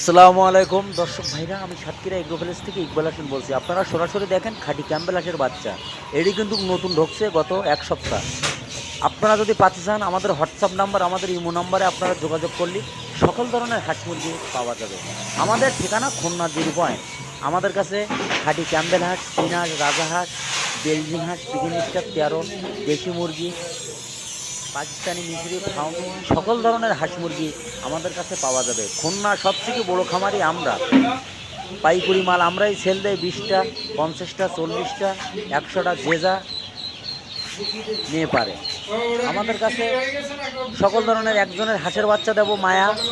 আসসালামু আলাইকুম দর্শক ভাইরা, আমি সাতক্ষীরা এগ্রো ভিলেজ থেকে ইকবাল হাসান বলছি। আপনারা সরাসরি দেখেন খাঁটি ক্যাম্বেল হাঁসের বাচ্চা। এটি কিন্তু নতুন ঢুকছে গত এক সপ্তাহ। আপনারা যদি পাতে চান, আমাদের হোয়াটসঅ্যাপ নাম্বার, আমাদের ইমো নাম্বারে আপনারা যোগাযোগ করলে সকল ধরনের হাঁস মুরগি পাওয়া যাবে। আমাদের ঠিকানা খুলনা 0 পয়েন্ট। আমাদের কাছে খাঁটি ক্যাম্বেল হাঁস, চীন হাঁস, রাজাহাঁস, বেলজিং হাঁস, পিকিং স্টার 13, দেশি মুরগি, পাকিস্তানি, মিশরি, ফার্মি সকল ধরনের হাঁস মুরগি আমাদের কাছে পাওয়া যাবে। খুলনা সবথেকে বড় খামারি আমরা। পাইকারি মাল আমরাই সেল দেয় 20টা, 50টা, 40টা, 100টা, যে যা নিয়ে পারে। আমাদের কাছে সকল ধরনের একজনের হাঁসের বাচ্চা দেবো,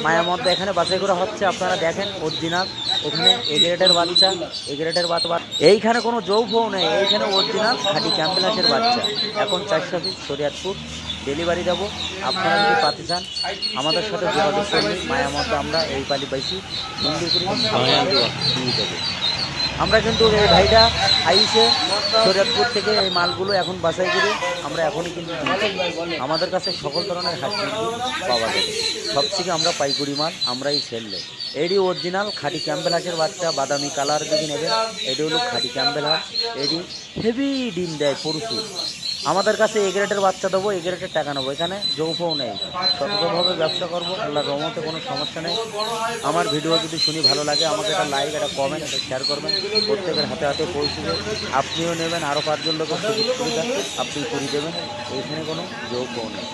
মায়া মধ্যে এখানে বাছাই করা হচ্ছে। আপনারা দেখেন অরিজিনাল, এখানে এ গ্রেডের বাচ্চা, এ গ্রেডের বাচ্চা। এইখানে কোনো যৌফও নেই, এইখানে অরিজিনাল খাঁটি ক্যাম্বেল হাঁসের বাচ্চা। এখন 400 পিস শরীয়তপুর ডেলিভারি দেবো। আপনারা যদি পাতে চান আমাদের সাথে যোগাযোগ করলে মায়া মধ্যে আমরা এই পালি পাইছি সুন্দর করে দিয়ে দেবো। আমরা কিন্তু এই ভাইটা আইসে শরীয়তপুর থেকে এই মালগুলো এখন বাছাই করি, আমরা এখনই কিন্তু আমাদের কাছে সকল ধরনের হাঁস মুরগি পাওয়া যাবে। সবথেকে আমরা পাইকারি মাল আমরাই সেল দেয়। এটি অরিজিনাল খাঁটি ক্যাম্বেল হাঁসের বাচ্চা, বাদামি কালার যদি নেবেন, এটি হলো খাঁটি ক্যাম্বেল হাঁস। এটি হেভি ডিম দেয় প্রচুর। আমাদের কাছে এ গ্রেডের বাচ্চা দেবো, এ গ্রেডের টাকা নেবো। এখানে যৌফও নেই, সতর্কভাবে ব্যবসা করবো, আল্লাহর রহমতে কোনো সমস্যা নেই। আমার ভিডিও যদি শুনি ভালো লাগে, আমাকে একটা লাইক, একটা কমেন্ট, একটা শেয়ার করবেন। প্রত্যেকের হাতে হাতে পৌঁছবে, আপনিও নেবেন, আরও 5জন লোকের সুযোগ সুবিধা আপনি করে দেবেন। এইখানে কোনো যৌফও নেই।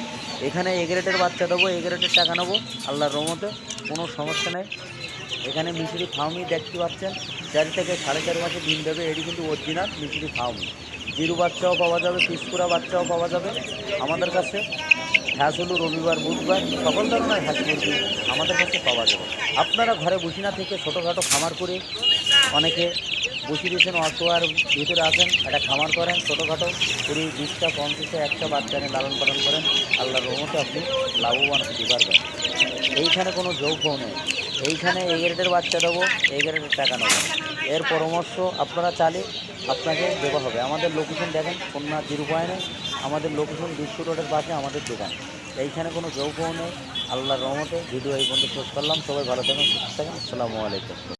এখানে এ গ্রেডের বাচ্চা দেবো, এ গ্রেডের টাকা নেবো, আল্লাহর রহমতে কোনো সমস্যা নেই। এখানে মিশরি ফার্মি দেখতে পাচ্ছেন, 4 থেকে 4.5 মাসে ডিম দেবে। এটি কিন্তু অরিজিনাল মিশরি ফার্মি। জিরো বাচ্চাও পাওয়া যাবে, পিসকুড়া বাচ্চাও পাওয়া যাবে আমাদের কাছে। হাঁস হলো রবিবার, বুধবার, সকল ধরনের হাঁস মুরগি আমাদের কাছে পাওয়া যাবে। আপনারা ঘরে বসে না থেকে ছোটোখাটো খামার করে, অনেকে বসে দিয়েছেন, অসহার ভিতরে আছেন, একটা খামার করেন ছোটোখাটো করে, 20টা, 50টা, 100 বাচ্চা নিয়ে লালন পালন করেন, আল্লাহর রহমতে আপনি লাভবান হতে পারবেন। এইখানে কোনো যৌফও নেই। এইখানে এ গ্রেডের বাচ্চা দেবো, এ গ্রেডের টাকা নেবো। এর পরামর্শ আপনারা চালে আপনাকে দেওয়া হবে। আমাদের লোকেশন দেখেন, খুলনা 0 পয়েন্টে আমাদের লোকেশন, বিশ্ব রোডের পাশে আমাদের দোকান। এইখানে কোনো যৌফও নেই। আল্লাহর রহমতে ভিডিও এই পর্যন্ত শেষ করলাম। সবাই ভালো থাকেন, সুস্থ থাকেন। আসসালামু আলাইকুম।